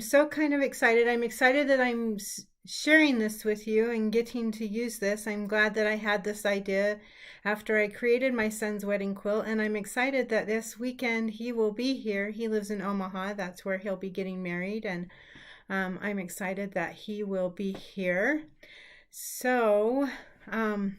So kind of excited. I'm excited that I'm sharing this with you and getting to use this. I'm glad that I had this idea after I created my son's wedding quilt, and I'm excited that this weekend he will be here. He lives in Omaha. That's where he'll be getting married, and I'm excited that he will be here. So, um,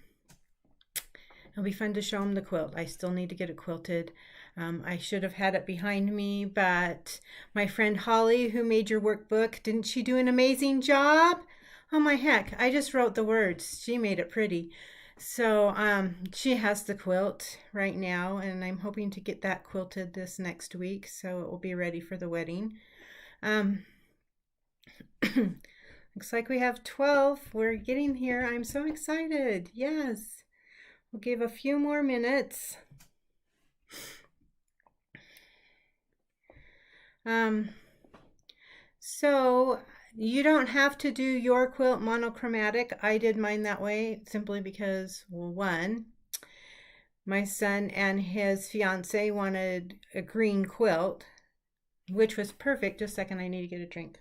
it'll be fun to show him the quilt. I still need to get it quilted. I should have had it behind me, but my friend Holly, who made your workbook, didn't she do an amazing job? Oh my heck, I just wrote the words. She made it pretty. So she has the quilt right now, and I'm hoping to get that quilted this next week, so it will be ready for the wedding. Um, Looks like we have 12. We're getting here. I'm so excited. Yes. We'll give a few more minutes. So you don't have to do your quilt monochromatic. I did mine that way simply because, well, one, my son and his fiance wanted a green quilt, which was perfect. Just a second, I need to get a drink.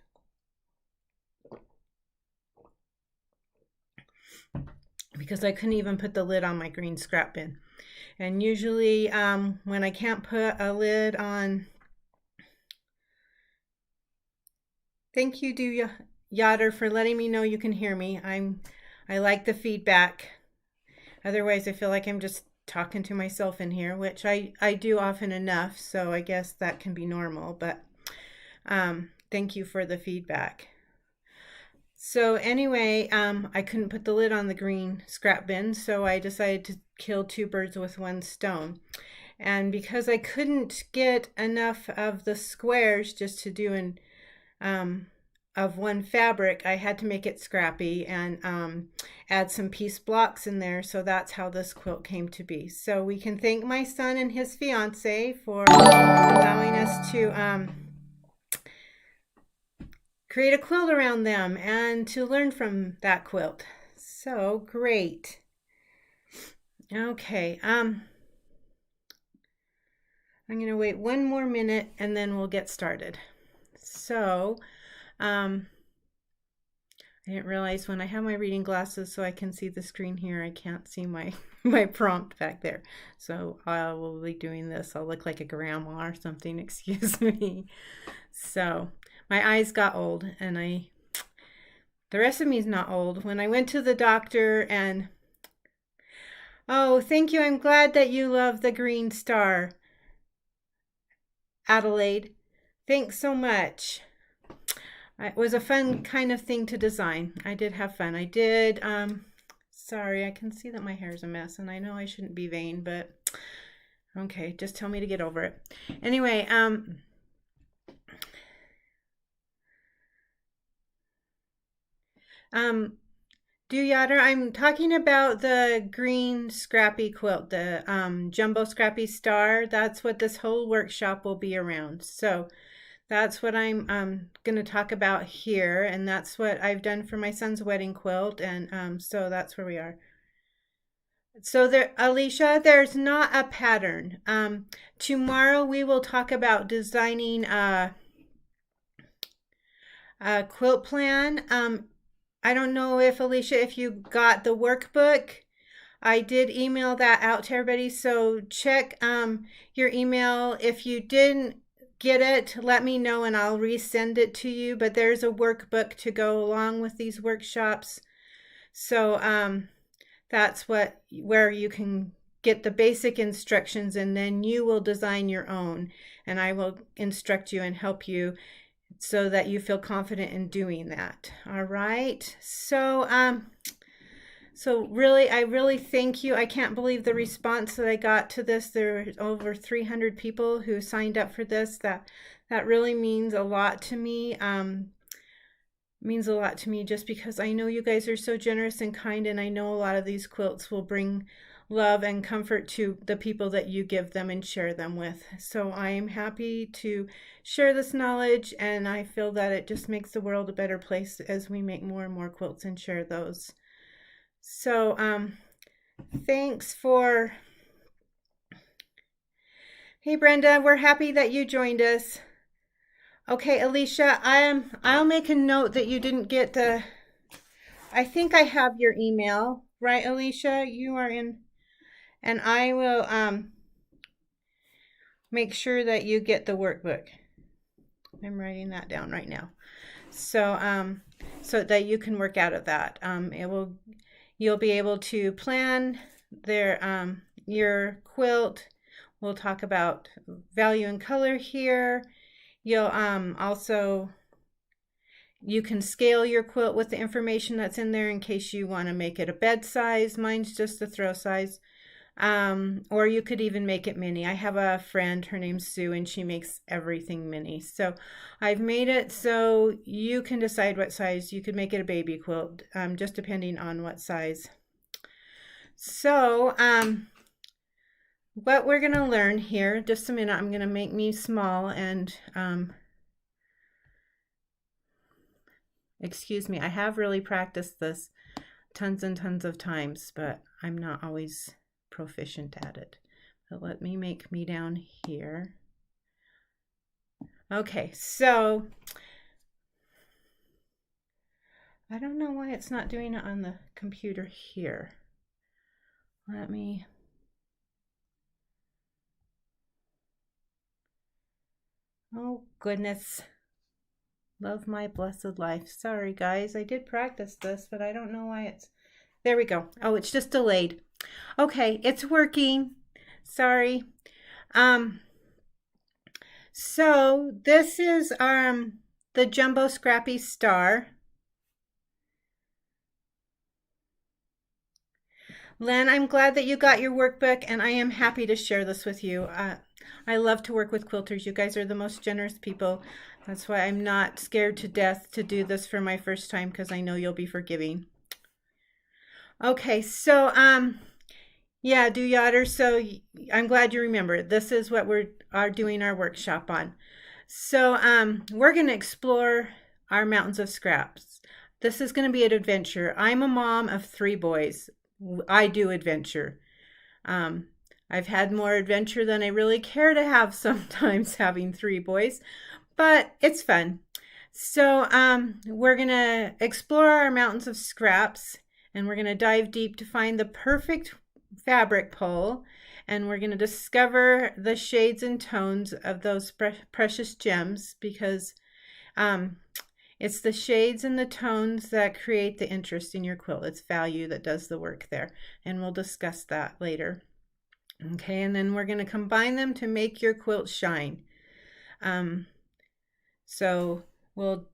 Because I couldn't even put the lid on my green scrap bin. And usually when I can't put a lid on, thank you, Do Yader, for letting me know you can hear me. I like the feedback. Otherwise, I feel like I'm just talking to myself in here, which I do often enough, so I guess that can be normal, but thank you for the feedback. So anyway, I couldn't put the lid on the green scrap bin, so I decided to kill two birds with one stone. And because I couldn't get enough of the squares just to do an of one fabric, I had to make it scrappy and add some piece blocks in there. So that's how this quilt came to be. So we can thank my son and his fiance for allowing us to create a quilt around them and to learn from that quilt. So great. Okay, I'm going to wait one more minute and then we'll get started. So, I didn't realize when I have my reading glasses so I can see the screen here, I can't see my prompt back there. So I will be doing this. I'll look like a grandma or something, excuse me. So my eyes got old, and the rest of me is not old. When I went to the doctor and, oh, thank you. I'm glad that you love the green star, Adelaide. Thanks so much. It was a fun kind of thing to design. I did have fun. I did, sorry, I can see that my hair is a mess, and I know I shouldn't be vain, but okay, just tell me to get over it. Anyway, Yader, I'm talking about the green scrappy quilt, the jumbo scrappy star. That's what this whole workshop will be around. So that's what I'm going to talk about here, and that's what I've done for my son's wedding quilt, and so that's where we are. So there, Alicia, there's not a pattern. Tomorrow we will talk about designing a quilt plan. I don't know if, Alicia, if you got the workbook. I did email that out to everybody, so check your email. If you didn't get it, let me know and I'll resend it to you. But there's a workbook to go along with these workshops. So that's where you can get the basic instructions, and then you will design your own. And I will instruct you and help you so that you feel confident in doing that. All right. So really, I really thank you. I can't believe the response that I got to this. There were over 300 people who signed up for this. That really means a lot to me. Means a lot to me just because I know you guys are so generous and kind, and I know a lot of these quilts will bring love and comfort to the people that you give them and share them with. So I am happy to share this knowledge, and I feel that it just makes the world a better place as we make more and more quilts and share those. So thanks for, hey Brenda, we're happy that you joined us. Okay, Alicia, I'll make a note that you didn't get the, I think I have your email, right, Alicia? You are in, and I will make sure that you get the workbook. I'm writing that down right now. So so that you can work out of that. You'll be able to plan your quilt. We'll talk about value and color here. You'll also you can scale your quilt with the information that's in there in case you want to make it a bed size. Mine's just a throw size. Or you could even make it mini. I have a friend, her name's Sue, and she makes everything mini. So I've made it so you can decide what size. You could make it a baby quilt, just depending on what size. So what we're going to learn here, just a minute, I'm going to make me small and excuse me, I have really practiced this tons and tons of times, but I'm not always proficient at it. But let me make me down here. Okay, so I don't know why it's not doing it on the computer here. Let me, oh goodness. Love my blessed life. Sorry guys, I did practice this, but I don't know why it's, there we go. Oh, it's just delayed. Okay, it's working. Sorry. So this is the Jumbo Scrappy Star. Len, I'm glad that you got your workbook, and I am happy to share this with you. I love to work with quilters. You guys are the most generous people. That's why I'm not scared to death to do this for my first time, because I know you'll be forgiving. Okay, so yeah, do yachter. So I'm glad you remember. This is what we are doing our workshop on. So we're going to explore our mountains of scraps. This is going to be an adventure. I'm a mom of 3 boys. I do adventure. I've had more adventure than I really care to have sometimes having 3 boys, but it's fun. So we're going to explore our mountains of scraps, and we're going to dive deep to find the perfect fabric pole, and we're going to discover the shades and tones of those precious gems, because it's the shades and the tones that create the interest in your quilt. It's value that does the work there, and we'll discuss that later. Okay, and then we're going to combine them to make your quilt shine. So we'll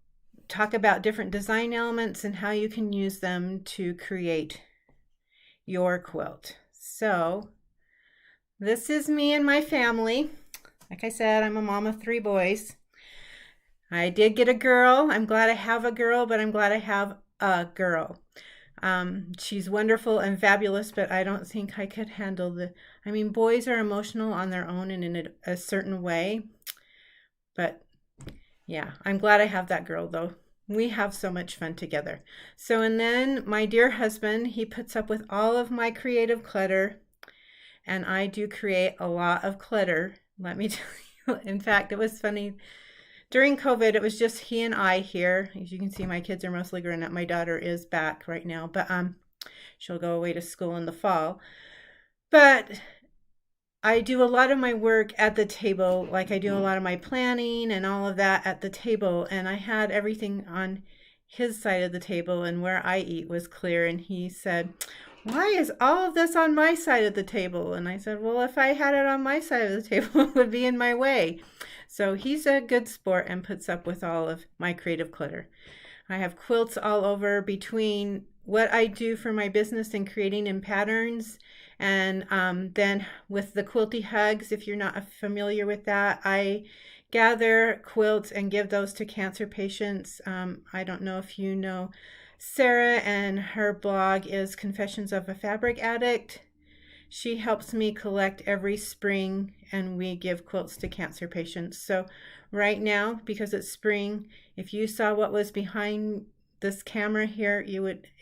talk about different design elements and how you can use them to create your quilt. So this is me and my family. Like I said, I'm a mom of 3 boys. I did get a girl. I'm glad I have a girl, but I'm glad I have a girl. She's wonderful and fabulous, but I don't think I could handle I mean, boys are emotional on their own and in a certain way. But yeah, I'm glad I have that girl though. We have so much fun together. So, and then my dear husband, he puts up with all of my creative clutter, and I do create a lot of clutter. Let me tell you, in fact, it was funny. During COVID, it was just he and I here. As you can see, my kids are mostly grown up. My daughter is back right now, but she'll go away to school in the fall. But I do a lot of my work at the table, like I do a lot of my planning and all of that at the table, and I had everything on his side of the table, and where I eat was clear, and he said, "Why is all of this on my side of the table?" And I said, "Well, if I had it on my side of the table, it would be in my way." So he's a good sport and puts up with all of my creative clutter. I have quilts all over between what I do for my business and creating in patterns, and then with the Quilty Hugs, if you're not familiar with that, I gather quilts and give those to cancer patients. I don't know if you know Sarah, and her blog is Confessions of a Fabric Addict. She helps me collect every spring, and we give quilts to cancer patients. So right now, because it's spring, if you saw what was behind this camera here,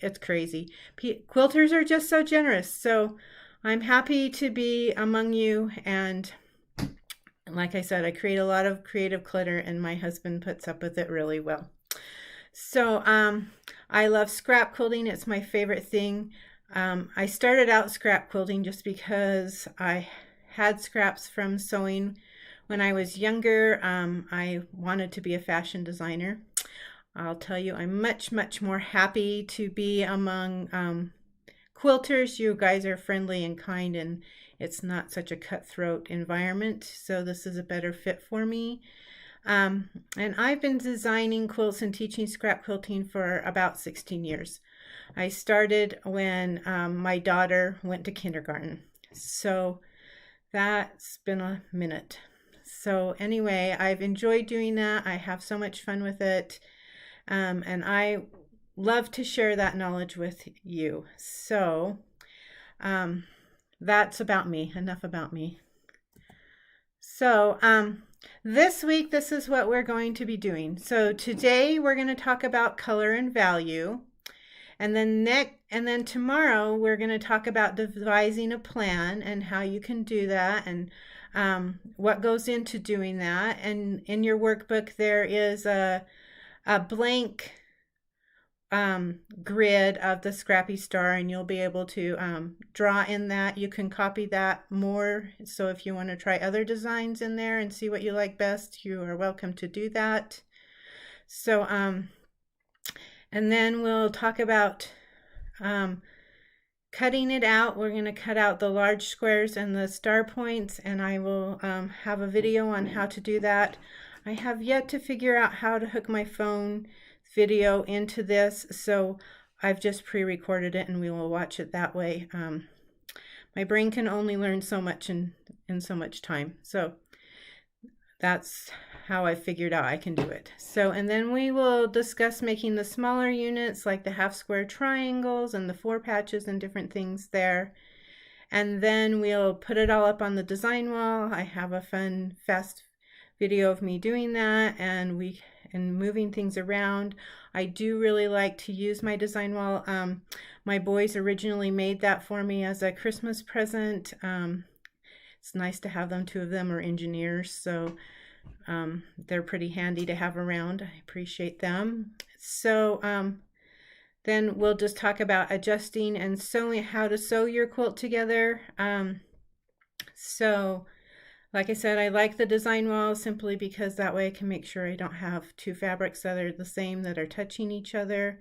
it's crazy. Quilters are just so generous. So I'm happy to be among you, and Like I said, I create a lot of creative clutter and my husband puts up with it really well. So I love scrap quilting. It's my favorite thing. I started out scrap quilting just because I had scraps from sewing when I was younger. I wanted to be a fashion designer. I'll tell you, I'm much, much more happy to be among quilters. You guys are friendly and kind, and it's not such a cutthroat environment. So this is a better fit for me. And I've been designing quilts and teaching scrap quilting for about 16 years. I started when my daughter went to kindergarten. So that's been a minute. So anyway, I've enjoyed doing that. I have so much fun with it. And I love to share that knowledge with you. So that's about me. Enough about me. So this week, this is what we're going to be doing. So today we're going to talk about color and value. And then tomorrow we're going to talk about devising a plan and how you can do that and what goes into doing that. And in your workbook there is a blank grid of the Scrappy star, and you'll be able to draw in that. You can copy that more, so if you want to try other designs in there and see what you like best, you are welcome to do that. So and then we'll talk about cutting it out. We're going to cut out the large squares and the star points, and I will have a video on how to do that. I have yet to figure out how to hook my phone video into this, so I've just pre-recorded it and we will watch it that way. My brain can only learn so much in so much time, so that's how I figured out I can do it. So, and then we will discuss making the smaller units like the half square triangles and the 4 patches and different things there. And then we'll put it all up on the design wall. I have a fun, fast video of me doing that and moving things around. I do really like to use my design wall. My boys originally made that for me as a Christmas present. It's nice to have them. 2 of them are engineers, so they're pretty handy to have around. I appreciate them. So then we'll just talk about adjusting and sewing, how to sew your quilt together. So like I said, I like the design wall simply because that way I can make sure I don't have 2 fabrics that are the same that are touching each other.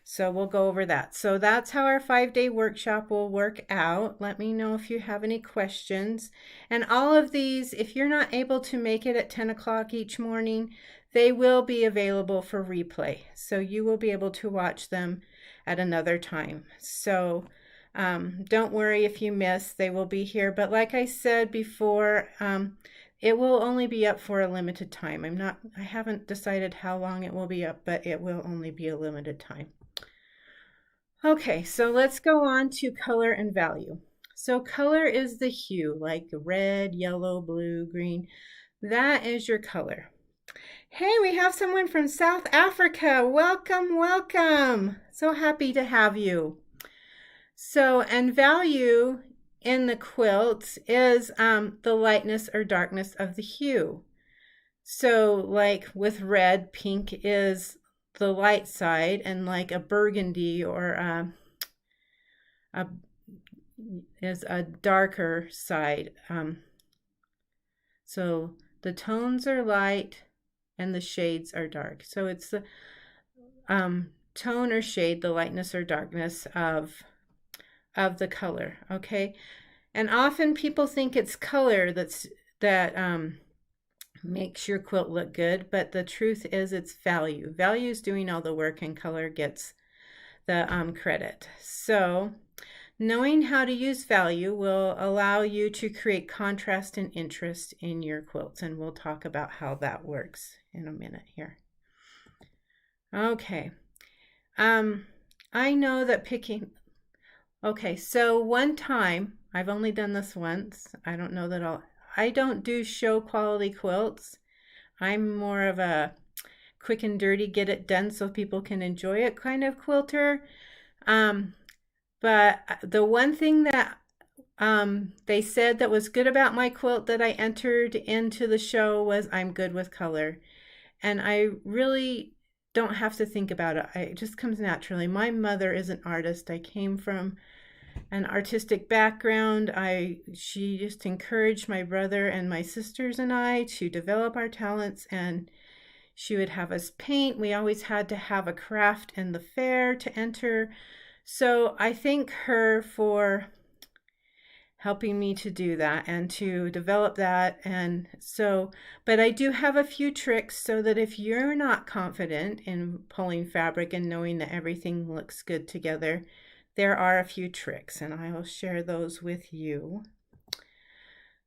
So we'll go over that. So that's how our 5-day workshop will work out. Let me know if you have any questions. And all of these, if you're not able to make it at 10 o'clock each morning, they will be available for replay. So you will be able to watch them at another time. So don't worry if you miss, they will be here. But like I said before, it will only be up for a limited time. I haven't decided how long it will be up, but it will only be a limited time. Okay, so let's go on to color and value. So color is the hue, like red, yellow, blue, green. That is your color. Hey, we have someone from South Africa. Welcome, welcome. So happy to have you. So, and value in the quilts is the lightness or darkness of the hue. So like with red, pink is the light side, and like a burgundy or is a darker side. So the tones are light and the shades are dark. So it's the tone or shade, the lightness or darkness of the color. Okay, and often people think it's color that makes your quilt look good, but the truth is it's value. Value is doing all the work and color gets the credit. So knowing how to use value will allow you to create contrast and interest in your quilts, and we'll talk about how that works in a minute here. Okay, I know that okay, so one time, I've only done this once, I don't know that I don't do show quality quilts. I'm more of a quick and dirty, get it done so people can enjoy it kind of quilter. But the one thing that they said that was good about my quilt that I entered into the show was I'm good with color. And I really don't have to think about it. It just comes naturally. My mother is an artist. I came from an artistic background. She just encouraged my brother and my sisters and I to develop our talents, and she would have us paint. We always had to have a craft in the fair to enter. So I thank her for helping me to do that and to develop that. And so, but I do have a few tricks so that if you're not confident in pulling fabric and knowing that everything looks good together, there are a few tricks, and I will share those with you.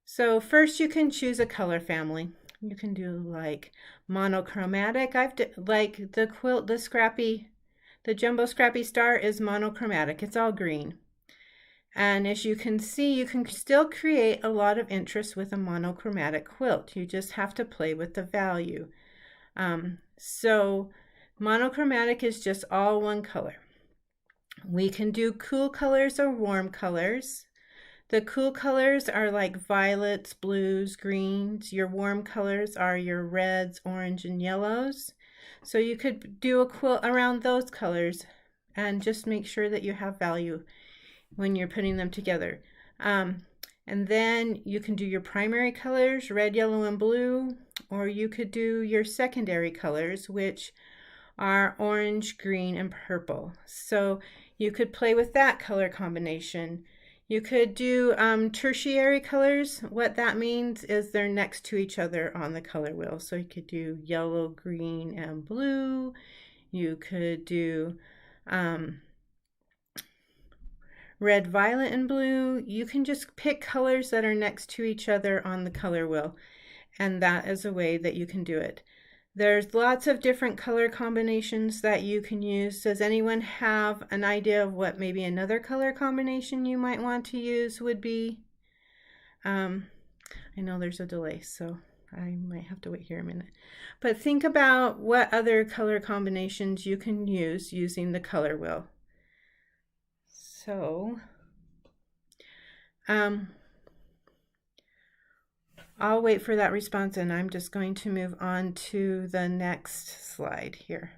So first, you can choose a color family. You can do like monochromatic. Like the quilt, the Scrappy, the Jumbo Scrappy Star is monochromatic. It's all green. And as you can see, you can still create a lot of interest with a monochromatic quilt. You just have to play with the value. So monochromatic is just all one color. We can do cool colors or warm colors. The cool colors are like violets, blues, greens. Your warm colors are your reds, orange, and yellows. So you could do a quilt around those colors and just make sure that you have value when you're putting them together. And then you can do your primary colors, red, yellow, and blue, or you could do your secondary colors, which are orange, green, and purple. So you could play with that color combination. You could do tertiary colors. What that means is they're next to each other on the color wheel. So you could do yellow, green, and blue. You could do red, violet, and blue. You can just pick colors that are next to each other on the color wheel, and that is a way that you can do it. There's lots of different color combinations that you can use. Does anyone have an idea of what maybe another color combination you might want to use would be? I know there's a delay, so I might have to wait here a minute. But think about what other color combinations you can use using the color wheel. So, I'll wait for that response, and I'm just going to move on to the next slide here.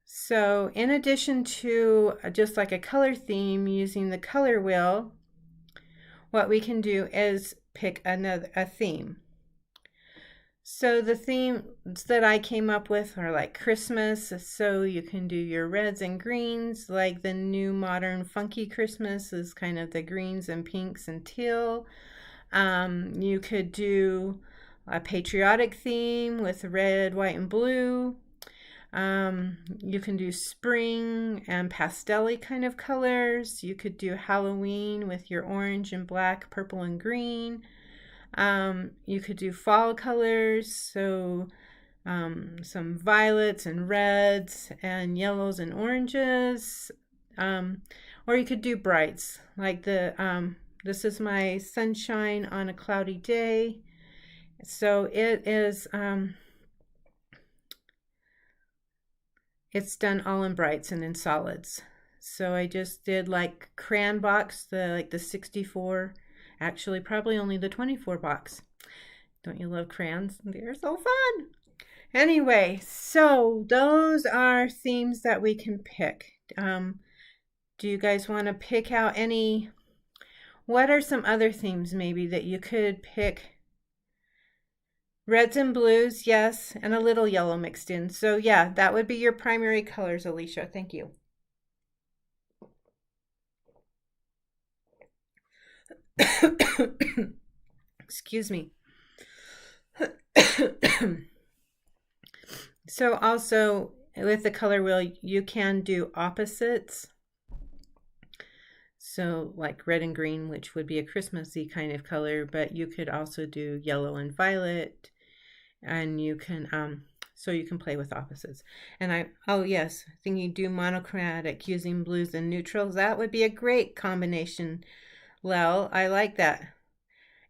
So in addition to just like a color theme using the color wheel, what we can do is pick a theme. So the themes that I came up with are like Christmas, so you can do your reds and greens, like the new modern funky Christmas is kind of the greens and pinks and teal. You could do a patriotic theme with red, white, and blue. You can do spring and pastel-y kind of colors. You could do Halloween with your orange and black, purple and green. You could do fall colors, so some violets and reds and yellows and oranges. Or you could do brights, like this is my sunshine on a cloudy day. So it is, it's done all in brights and in solids. So I just did like crayon box, the 64, actually probably only the 24 box. Don't you love crayons? They're so fun. Anyway, so those are themes that we can pick. Do you guys want to pick out any? What are some other themes maybe that you could pick? Reds and blues, yes, and a little yellow mixed in. So yeah, that would be your primary colors, Alicia. Thank you. Excuse me. So also with the color wheel, you can do opposites. So like red and green, which would be a Christmassy kind of color, but you could also do yellow and violet, and you can so you can play with opposites. And oh yes, I think you do monochromatic using blues and neutrals. That would be a great combination, Lel. I like that.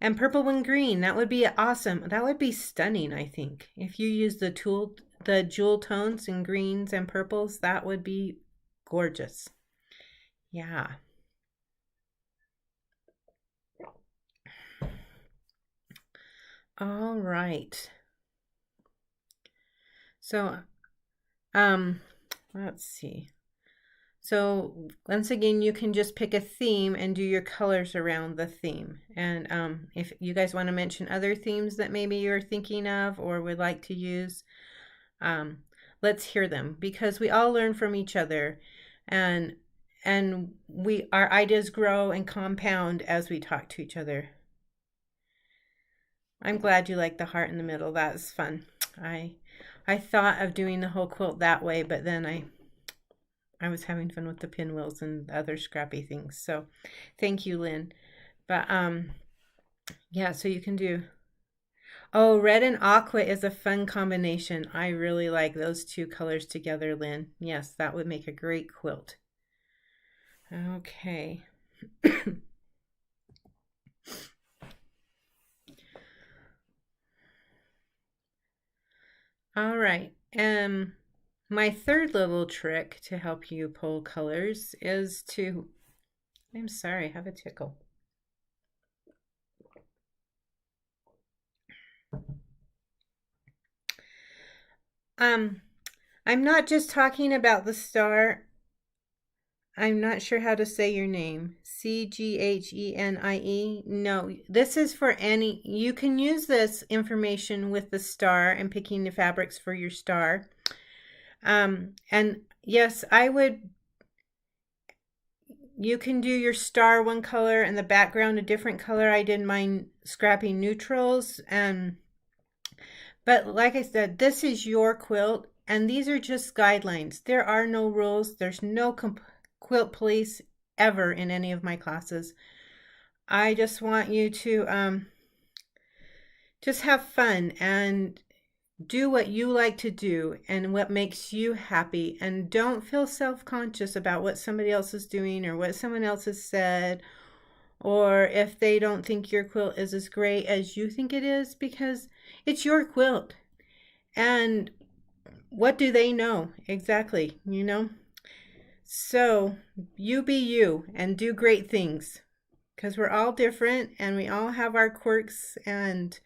And purple and green, that would be awesome. That would be stunning, I think. If you use the jewel tones in greens and purples, that would be gorgeous. Yeah. All right. So, let's see. So once again, you can just pick a theme and do your colors around the theme. And if you guys want to mention other themes that maybe you're thinking of or would like to use, let's hear them, because we all learn from each other, and our ideas grow and compound as we talk to each other. I'm glad you like the heart in the middle. That's fun. I thought of doing the whole quilt that way, but then I was having fun with the pinwheels and other scrappy things. So thank you, Lynn. But yeah, so you can do. Oh, red and aqua is a fun combination. I really like those two colors together, Lynn. Yes, that would make a great quilt. Okay. All right. My third little trick to help you pull colors is to, I'm sorry, I have a tickle. I'm not just talking about the star. I'm not sure how to say your name. Cghenie. No, this is for any, you can use this information with the star and picking the fabrics for your star. And yes, you can do your star one color and the background a different color. I did mine scrappy neutrals. But like I said, this is your quilt, and these are just guidelines. There are no rules. There's no quilt police ever in any of my classes. I just want you to just have fun and do what you like to do and what makes you happy, and don't feel self-conscious about what somebody else is doing or what someone else has said, or if they don't think your quilt is as great as you think it is, because it's your quilt. And what do they know exactly, you know? So you be you and do great things, because we're all different and we all have our quirks and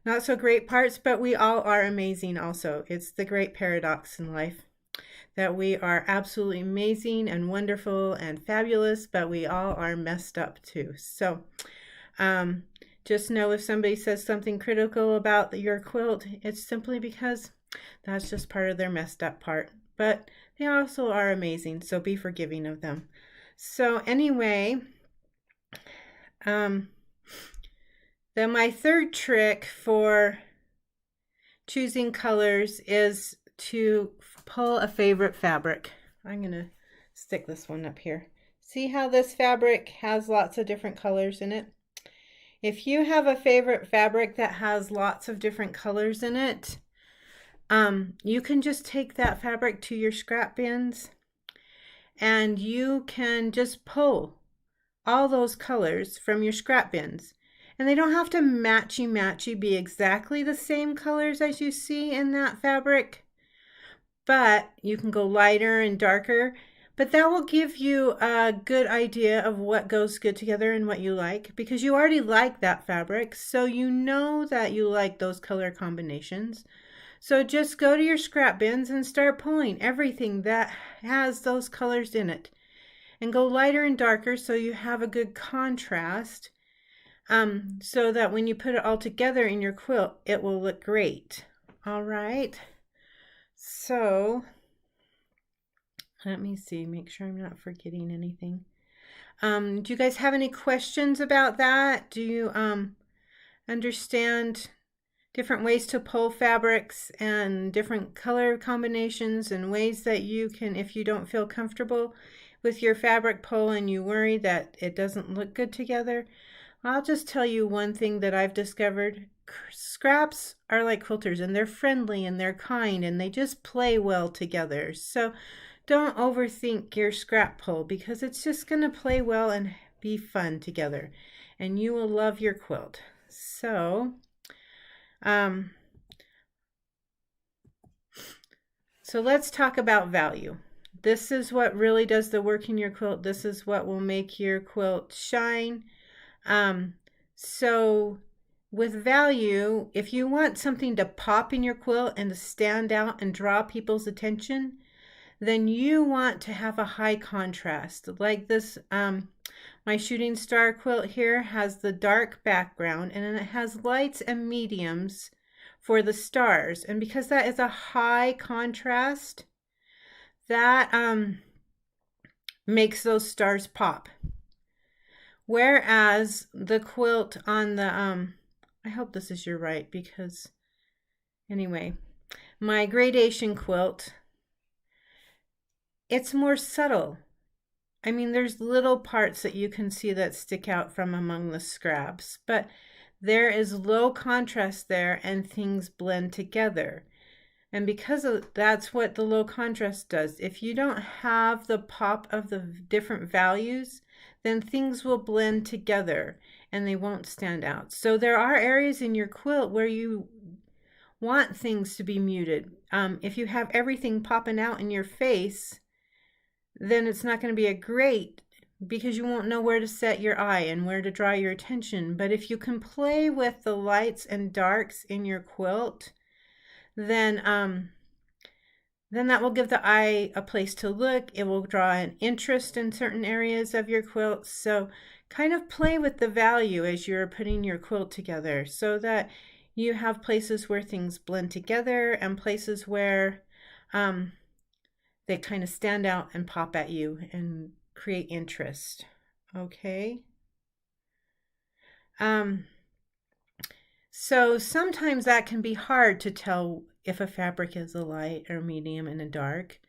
not so great parts, but we all are amazing also. It's the great paradox in life that we are absolutely amazing and wonderful and fabulous, but we all are messed up too. So just know if somebody says something critical about your quilt, it's simply because that's just part of their messed up part. But they also are amazing, so be forgiving of them. So anyway, then my third trick for choosing colors is to pull a favorite fabric. I'm going to stick this one up here. See how this fabric has lots of different colors in it? If you have a favorite fabric that has lots of different colors in it, you can just take that fabric to your scrap bins and you can just pull all those colors from your scrap bins. And they don't have to matchy be exactly the same colors as you see in that fabric, but you can go lighter and darker. But that will give you a good idea of what goes good together and what you like, because you already like that fabric, so you know that you like those color combinations. So just go to your scrap bins and start pulling everything that has those colors in it, and go lighter and darker so you have a good contrast, so that when you put it all together in your quilt, it will look great. All right. So let me see, make sure I'm not forgetting anything. Do you guys have any questions about that? Do you understand different ways to pull fabrics and different color combinations and ways that you can, if you don't feel comfortable with your fabric pull and you worry that it doesn't look good together? I'll just tell you one thing that I've discovered. Scraps are like quilters, and they're friendly and they're kind and they just play well together. So don't overthink your scrap pull, because it's just going to play well and be fun together, and you will love your quilt. So let's talk about value. This is what really does the work in your quilt. This is what will make your quilt shine. So with value, if you want something to pop in your quilt and to stand out and draw people's attention, then you want to have a high contrast. Like this, my shooting star quilt here has the dark background, and then it has lights and mediums for the stars. And because that is a high contrast, that makes those stars pop. Whereas the quilt on the, I hope this is your right, because anyway, my gradation quilt, it's more subtle. I mean, there's little parts that you can see that stick out from among the scraps, but there is low contrast there and things blend together. And because of that's what the low contrast does. If you don't have the pop of the different values, then things will blend together and they won't stand out. So there are areas in your quilt where you want things to be muted. If you have everything popping out in your face, then it's not going to be a great, because you won't know where to set your eye and where to draw your attention. But if you can play with the lights and darks in your quilt, then that will give the eye a place to look. It will draw an interest in certain areas of your quilt. So kind of play with the value as you're putting your quilt together, so that you have places where things blend together and places where they kind of stand out and pop at you and create interest. Okay. So sometimes that can be hard to tell if a fabric is a light or medium and a dark.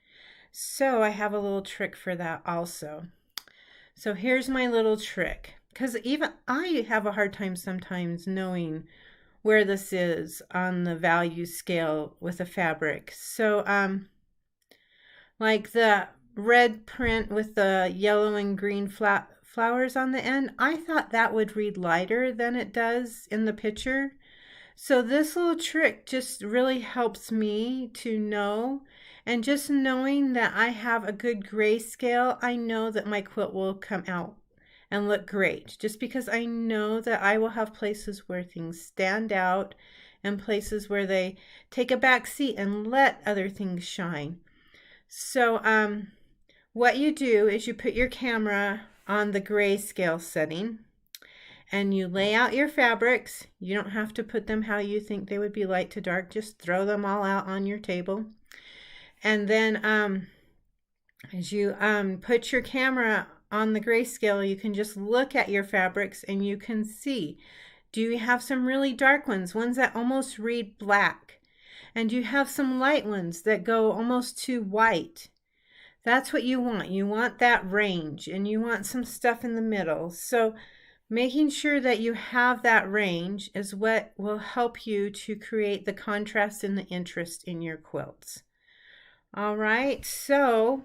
So I have a little trick for that also. So here's my little trick, because even I have a hard time sometimes knowing where this is on the value scale with a fabric. So like the red print with the yellow and green flowers on the end, I thought that would read lighter than it does in the picture. So this little trick just really helps me to know, and just knowing that I have a good grayscale, I know that my quilt will come out and look great, just because I know that I will have places where things stand out and places where they take a back seat and let other things shine. So what you do is you put your camera on the grayscale setting and you lay out your fabrics. You don't have to put them how you think they would be, light to dark. Just throw them all out on your table. And then as you put your camera on the grayscale, you can just look at your fabrics and you can see, do you have some really dark ones that almost read black? And do you have some light ones that go almost to white? That's what you want. You want that range, and you want some stuff in the middle. So making sure that you have that range is what will help you to create the contrast and the interest in your quilts. All right, so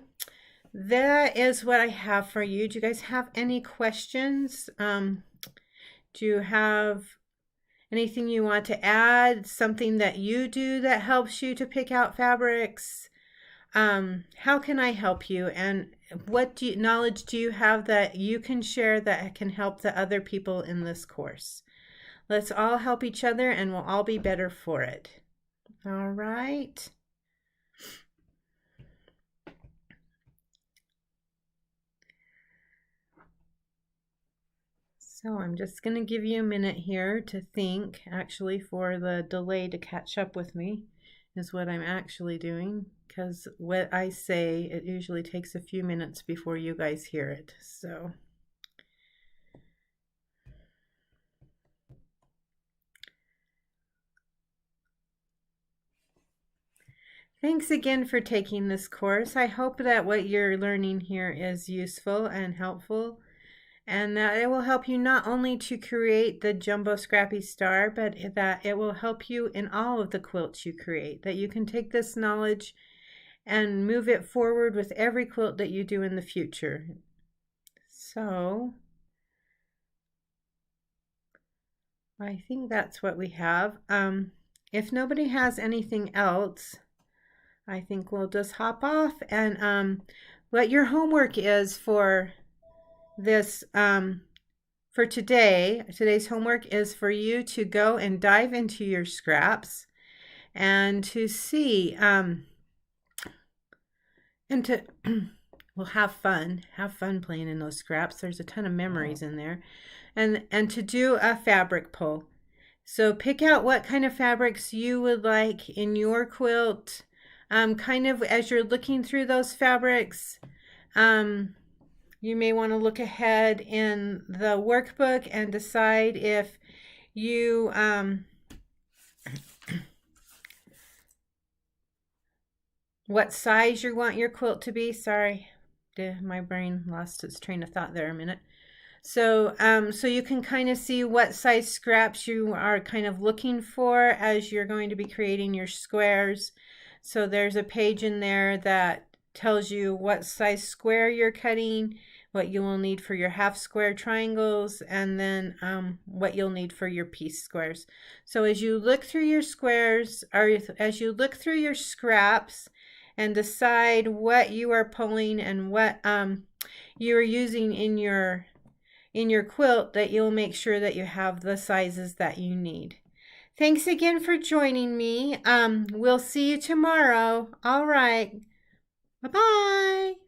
that is what I have for you. Do you guys have any questions? Do you have anything you want to add? Something that you do that helps you to pick out fabrics? How can I help you? And what knowledge do you have that you can share that can help the other people in this course? Let's all help each other and we'll all be better for it. All right. So I'm just going to give you a minute here to think, actually, for the delay to catch up with me is what I'm actually doing, because what I say, it usually takes a few minutes before you guys hear it. So thanks again for taking this course. I hope that what you're learning here is useful and helpful, and that it will help you not only to create the Jumbo Scrappy Star, but that it will help you in all of the quilts you create, that you can take this knowledge and move it forward with every quilt that you do in the future. So I think that's what we have. If nobody has anything else, I think we'll just hop off, and what your homework is for this for today, today's homework is for you to go and dive into your scraps and to see, and to, well, have fun playing in those scraps. There's a ton of memories in there. And to do a fabric pull. So pick out what kind of fabrics you would like in your quilt. Kind of as you're looking through those fabrics, you may want to look ahead in the workbook and decide if you what size you want your quilt to be. Sorry, my brain lost its train of thought there a minute. So, so you can kind of see what size scraps you are kind of looking for as you're going to be creating your squares. So there's a page in there that tells you what size square you're cutting, what you will need for your half square triangles, and then what you'll need for your piece squares. So as you look through your squares, or as you look through your scraps and decide what you are pulling and what you are using in your quilt, that you'll make sure that you have the sizes that you need. Thanks again for joining me. We'll see you tomorrow. All right. Bye-bye.